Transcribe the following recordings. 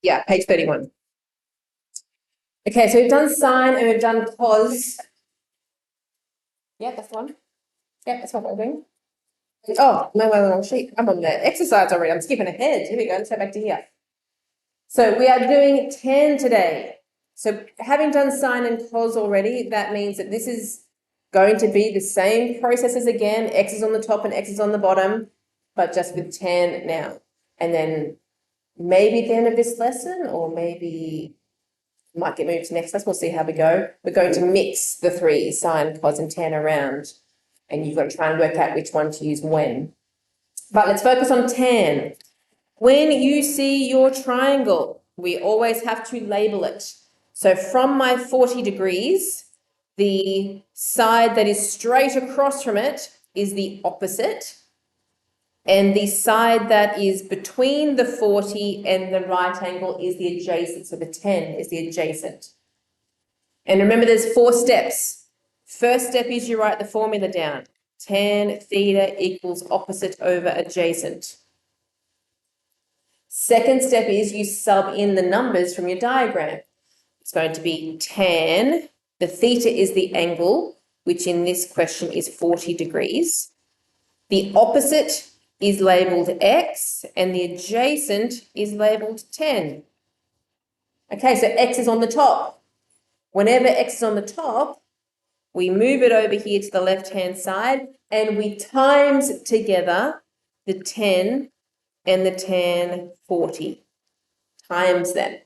Yeah, page 31. Okay, so we've done sine and we've done cos. Yeah, that's the one. Yeah, that's what we're doing. Oh, no, the wrong sheet. I'm on the exercise already. I'm skipping ahead. Here we go. Let's go back to here. So we are doing tan today. So having done sine and cos already, that means that this is going to be the same processes again. X is on the top and X is on the bottom, but just with tan now. And then maybe at the end of this lesson, or maybe might get moved to next lesson. We'll see how we go. We're going to mix the three, sine, cos, and tan around. And you've got to try and work out which one to use when. But let's focus on tan. When you see your triangle, we always have to label it. So from my 40 degrees, the side that is straight across from it is the opposite. And the side that is between the 40 and the right angle is the adjacent. So the 10 is the adjacent. And remember, there's 4 steps. First step is you write the formula down. Tan theta equals opposite over adjacent. Second step is you sub in the numbers from your diagram. It's going to be tan, the theta is the angle, which in this question is 40 degrees. The opposite is labelled x and the adjacent is labelled 10. Okay, so x is on the top. Whenever x is on the top, we move it over here to the left-hand side and we times together the 10 and the tan 40. Times them.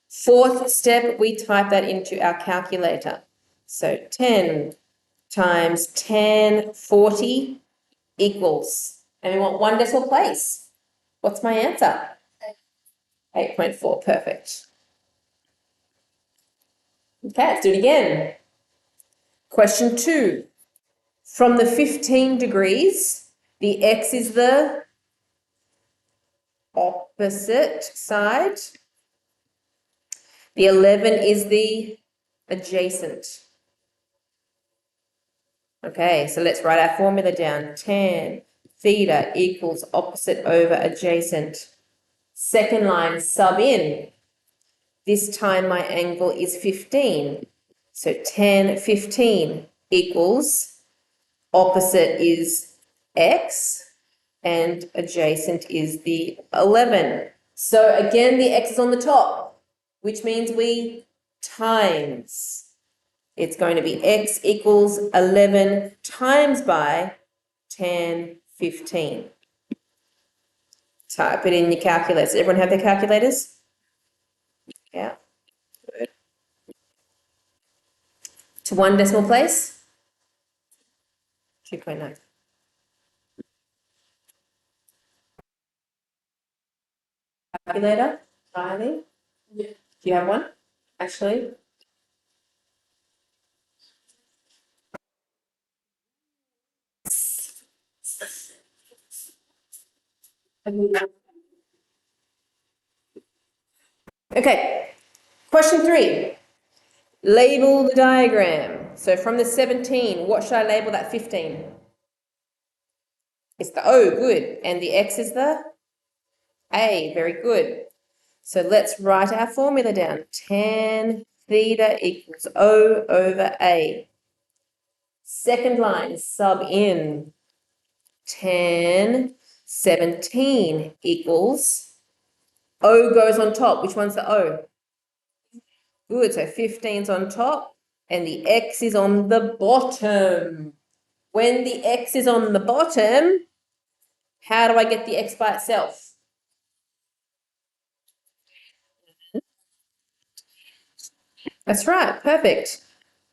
Fourth step, we type that into our calculator. So 10 times tan 40 equals, and we want one decimal place. What's my answer? 8.4, perfect. Okay, let's do it again. Question 2. From the 15 degrees, the x is the opposite side. The 11 is the adjacent. Okay, so let's write our formula down. Tan theta equals opposite over adjacent. Second line, sub in. This time my angle is 15. So tan 15 equals opposite is x and adjacent is the 11. So again, the x is on the top, which means we times. It's going to be x equals 11 times by tan 15. Type it in your calculators. Does everyone have their calculators? Yeah. Good. To one decimal place? 2.9. Calculator, Riley? Yeah. Do you have one? Actually? Okay. Question 3. Label the diagram. So from the 17, what should I label that 15? It's the O, good. And the X is the A, very good. So let's write our formula down. Tan theta equals O over A. Second line, sub in. Tan 17 equals, O goes on top. Which one's the O? Good, so 15's on top and the X is on the bottom. When the X is on the bottom, how do I get the X by itself? That's right, perfect.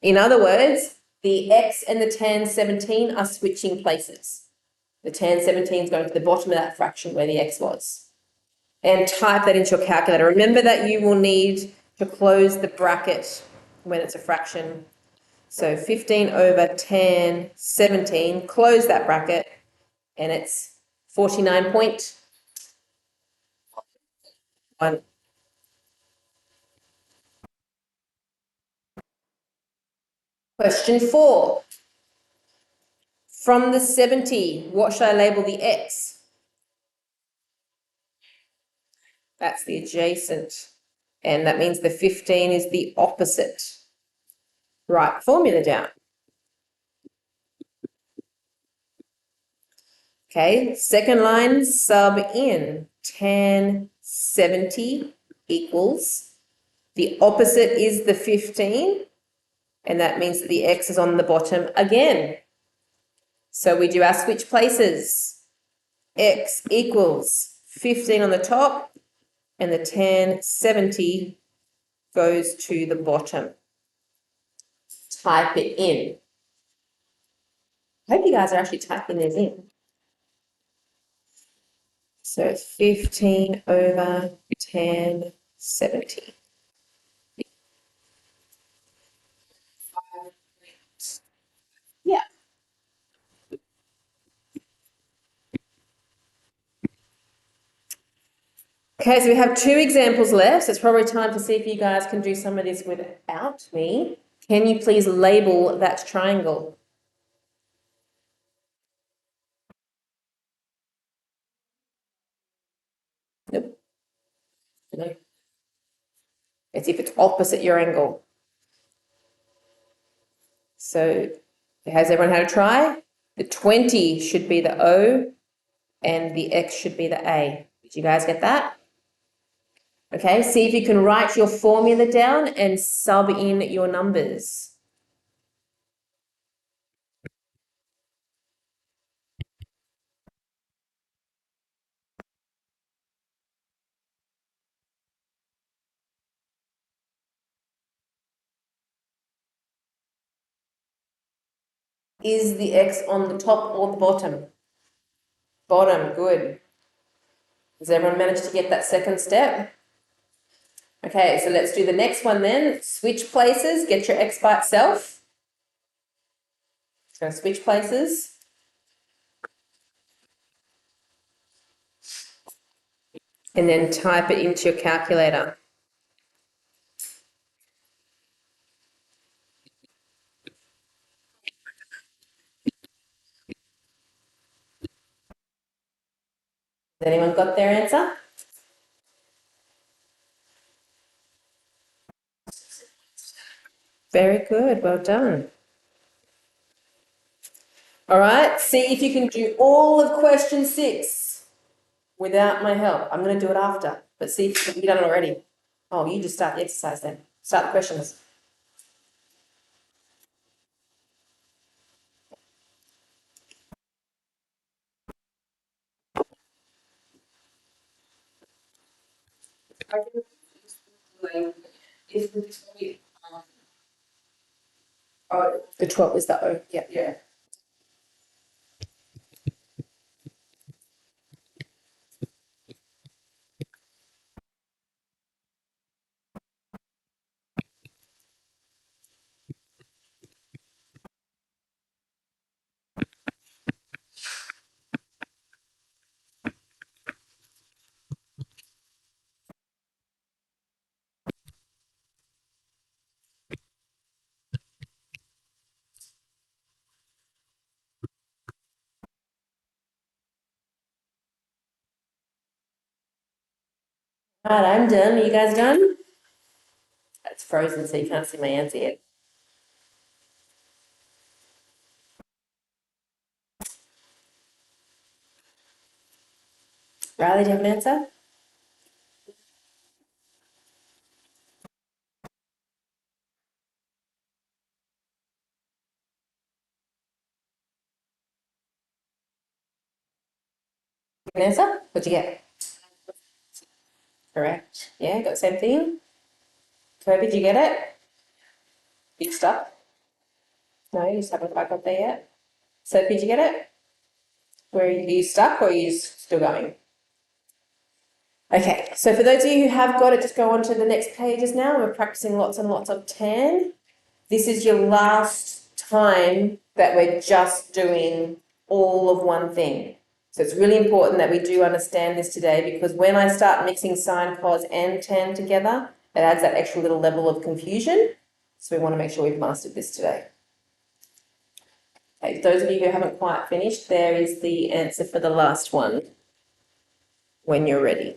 In other words, the X and the tan 17 are switching places. The tan 17 is going to the bottom of that fraction where the X was. And type that into your calculator. Remember that you will need to close the bracket when it's a fraction. So 15 over tan 17, close that bracket, and it's 49.1. Question 4. From the 70, what should I label the X? That's the adjacent. And that means the 15 is the opposite. Write formula down. Okay, second line, sub in. Tan 70 equals, the opposite is the 15, and that means that the x is on the bottom again. So we do our switch places. X equals 15 on the top, and the tan 70 goes to the bottom. Type it in. I hope you guys are actually typing this in. So it's 15 over tan 70. Yeah. Okay, so we have 2 examples left. So it's probably time to see if you guys can do some of this without me. Can you please label that triangle? Nope. No. It's if it's opposite your angle. So has everyone had a try? The 20 should be the O and the X should be the A. Did you guys get that? Okay, see if you can write your formula down and sub in your numbers. Is the X on the top or the bottom? Bottom, good. Has everyone managed to get that second step? Okay, so let's do the next one then. Switch places, get your X by itself. So switch places. And then type it into your calculator. Has anyone got their answer? Very good, well done. All right, see if you can do all of question 6 without my help. I'm going to do it after, but see if you've done it already. Oh, you just start the exercise then. Start the questions. Oh, the 12 is the O. Yeah. Yeah. All right, I'm done. Are you guys done? It's frozen, so you can't see my answer yet. Riley, do you have an answer? An answer? What'd you get? Correct. Yeah, got the same thing. Toby, did you get it? You stuck? No, you just haven't quite got there yet. Sophie, did you get it? Where are you stuck or are you still going? Okay, so for those of you who have got it, just go on to the next pages now. We're practicing lots and lots of tan. This is your last time that we're just doing all of one thing. So it's really important that we do understand this today, because when I start mixing sine, cos and tan together, it adds that extra little level of confusion. So we want to make sure we've mastered this today. Okay, those of you who haven't quite finished, there is the answer for the last one when you're ready.